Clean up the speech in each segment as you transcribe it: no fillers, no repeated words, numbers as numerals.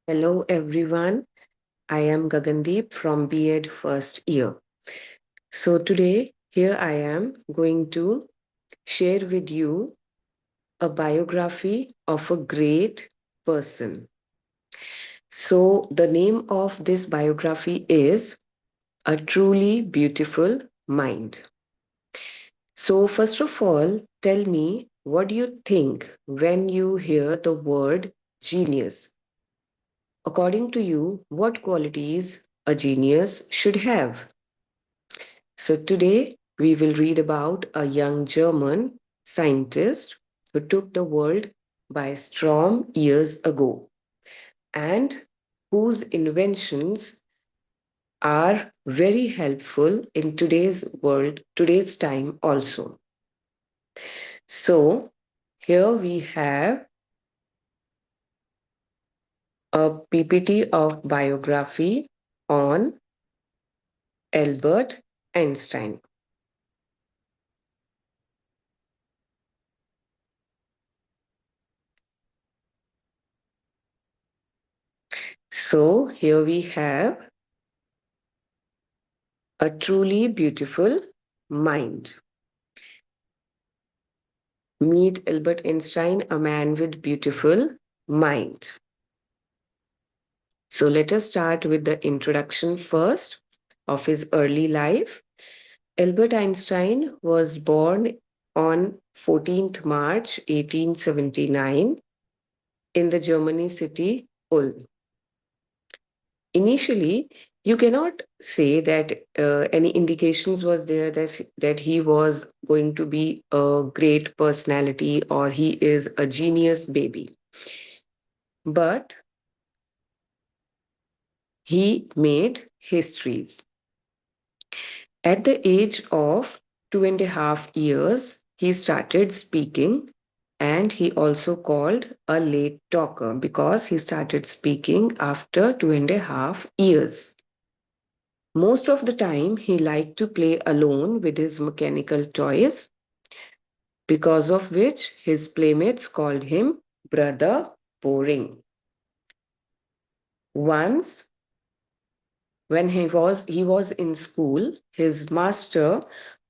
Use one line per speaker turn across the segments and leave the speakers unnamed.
Hello everyone, I am Gagandeep from B.Ed first year. So today, here I am going to share with you a biography of a great person. So the name of this biography is A Truly Beautiful Mind. So first of all, tell me what do you think when you hear the word genius? According to you, what qualities a genius should have? So today we will read about a young German scientist who took the world by storm years ago and whose inventions are very helpful in today's world, today's time also. So here we have a PPT of biography on Albert Einstein. So here we have a truly beautiful mind. Meet Albert Einstein, a man with beautiful mind. So let us start with the introduction first of his early life. Albert Einstein was born on 14th March 1879 in the Germany city Ulm. Initially, you cannot say that any indications was there that he was going to be a great personality or he is a genius baby. But he made histories. At the age of 2.5 years, he started speaking and he also called a late talker because he started speaking after 2.5 years. Most of the time, he liked to play alone with his mechanical toys, because of which his playmates called him Brother Boring. Once, when he was in school, his master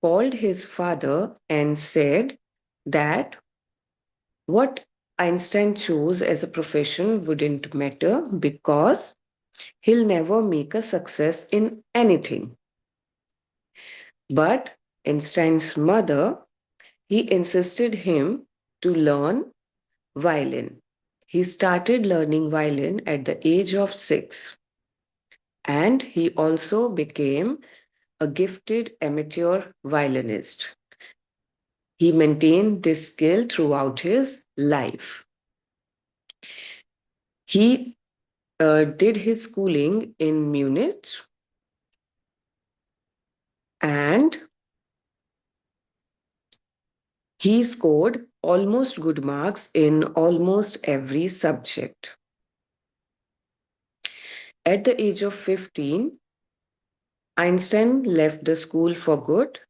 called his father and said that what Einstein chose as a profession wouldn't matter because he'll never make a success in anything. But Einstein's mother, he insisted him to learn violin. He started learning violin at the age of 6 and he also became a gifted amateur violinist. He maintained this skill throughout his life. He did his schooling in Munich and he scored almost good marks in almost every subject. At the age of 15, Einstein left the school for good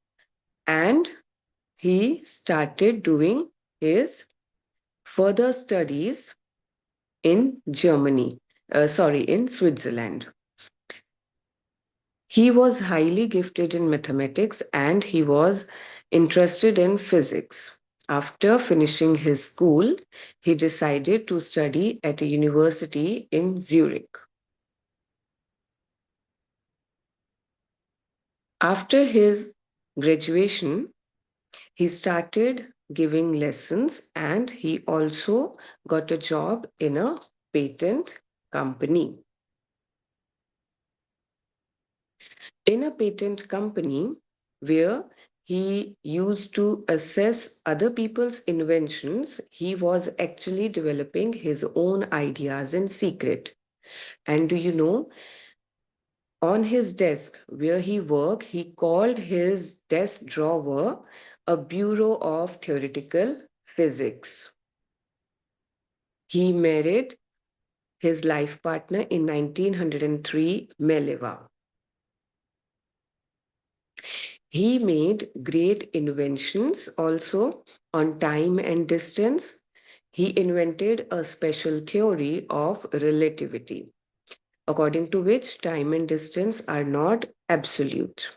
and he started doing his further studies in in Switzerland. He was highly gifted in mathematics and he was interested in physics. After finishing his school, he decided to study at a university in Zurich. After his graduation, he started giving lessons and he also got a job in a patent company. In a patent company where he used to assess other people's inventions, he was actually developing his own ideas in secret. And do you know, on his desk where he worked, he called his desk drawer a bureau of theoretical physics. He married his life partner in 1903, Meleva. He made great inventions also on time and distance. he invented a special theory of relativity, according to which time and distance are not absolute.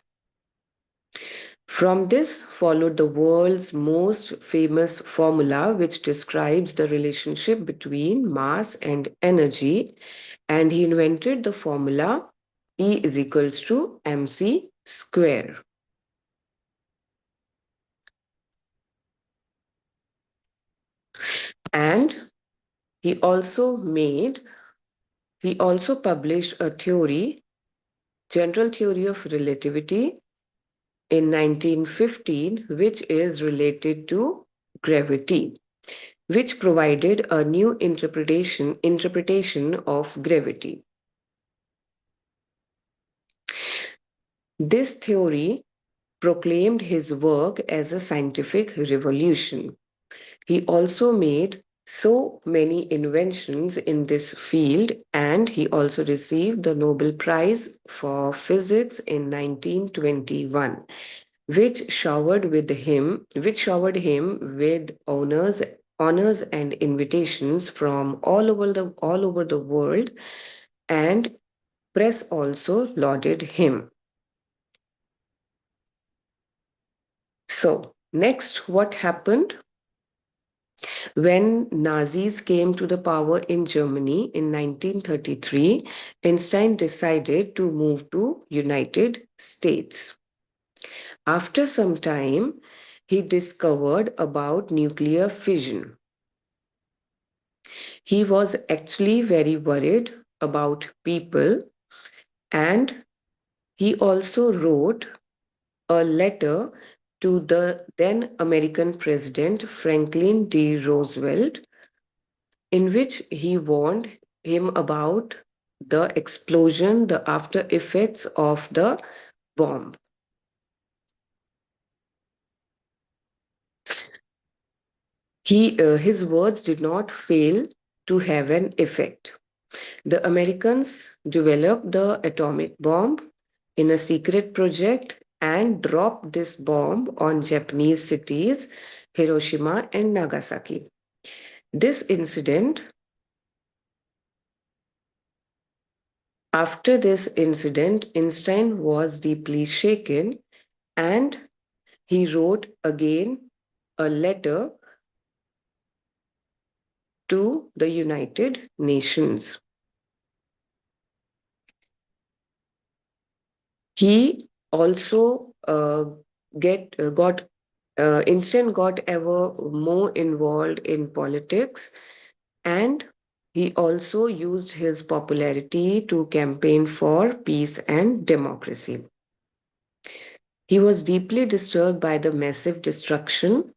From this followed the world's most famous formula, which describes the relationship between mass and energy, and he invented the formula E is equals to mc square. And he also made, he also published a theory, general theory of relativity in 1915, which is related to gravity, which provided a new interpretation of gravity. This theory proclaimed his work as a scientific revolution. He also made so many inventions in this field, and he also received the Nobel Prize for Physics in 1921, which showered him with honors and invitations from all over the world, and press also lauded him. So, next, what happened? When Nazis came to the power in Germany in 1933, Einstein decided to move to United States. After some time, he discovered about nuclear fission. He was actually very worried about people, and he also wrote a letter to the then American President Franklin D. Roosevelt, in which he warned him about the explosion, the after effects of the bomb. His words did not fail to have an effect. The Americans developed the atomic bomb in a secret project and dropped this bomb on Japanese cities, Hiroshima and Nagasaki. This incident, After this incident, Einstein was deeply shaken, and he wrote again a letter to the United Nations. He also got Einstein got ever more involved in politics, and he also used his popularity to campaign for peace and democracy. He was deeply disturbed by the massive destruction,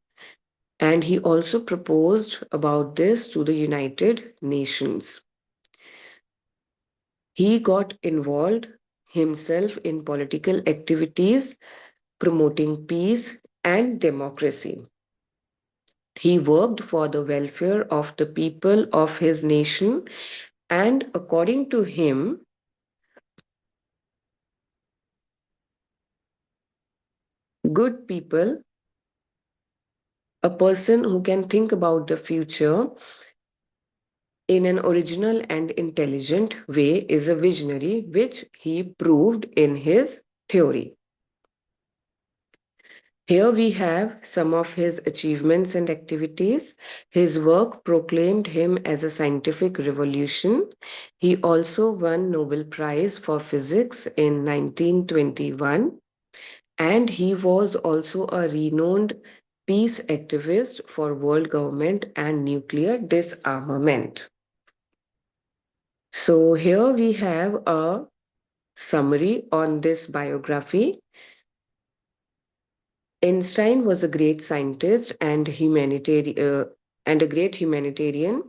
and he also proposed about this to the United Nations. He got involved himself in political activities promoting peace and democracy. He worked for the welfare of the people of his nation, and according to him, good people, a person who can think about the future in an original and intelligent way, is a visionary, which he proved in his theory. Here we have some of his achievements and activities. His work proclaimed him as a scientific revolution. He also won Nobel Prize for Physics in 1921, and he was also a renowned peace activist for world government and nuclear disarmament. So here we have a summary on this biography. Einstein was a great scientist and and a great humanitarian.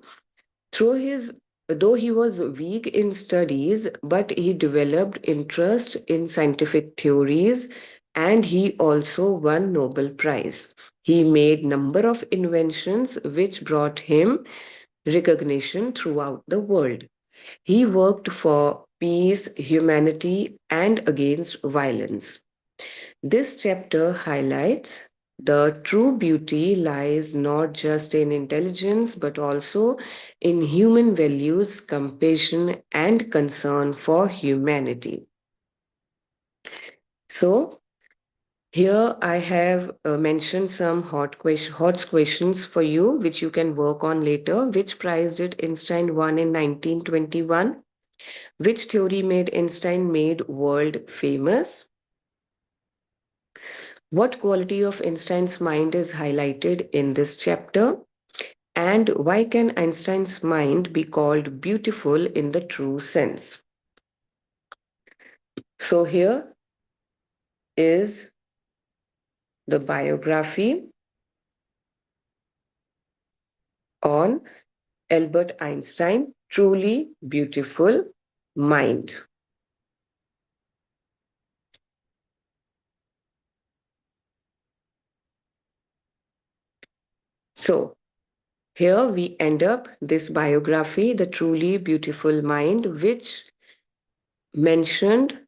Through his, though he was weak in studies, but he developed interest in scientific theories, and he also won Nobel Prize. He made number of inventions which brought him recognition throughout the world. He worked for peace, humanity, and against violence. This chapter highlights The true beauty lies not just in intelligence but also in human values, compassion, and concern for humanity. So, here I have mentioned some hot questions for you, which you can work on later. Which prize did Einstein won in 1921? Which theory made Einstein made world famous? What quality of Einstein's mind is highlighted in this chapter? And why can Einstein's mind be called beautiful in the true sense? So here is the biography on Albert Einstein, Truly Beautiful Mind. So here we end up this biography, The Truly Beautiful Mind, which mentioned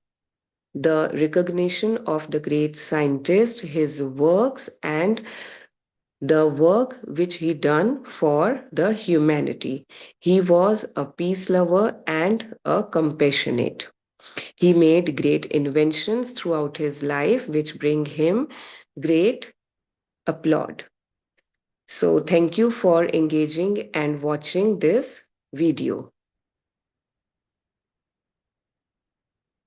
the recognition of the great scientist, his works, and the work which he done for the humanity. He was a peace lover and a compassionate. He made great inventions throughout his life which bring him great applaud. So thank you for engaging and watching this video.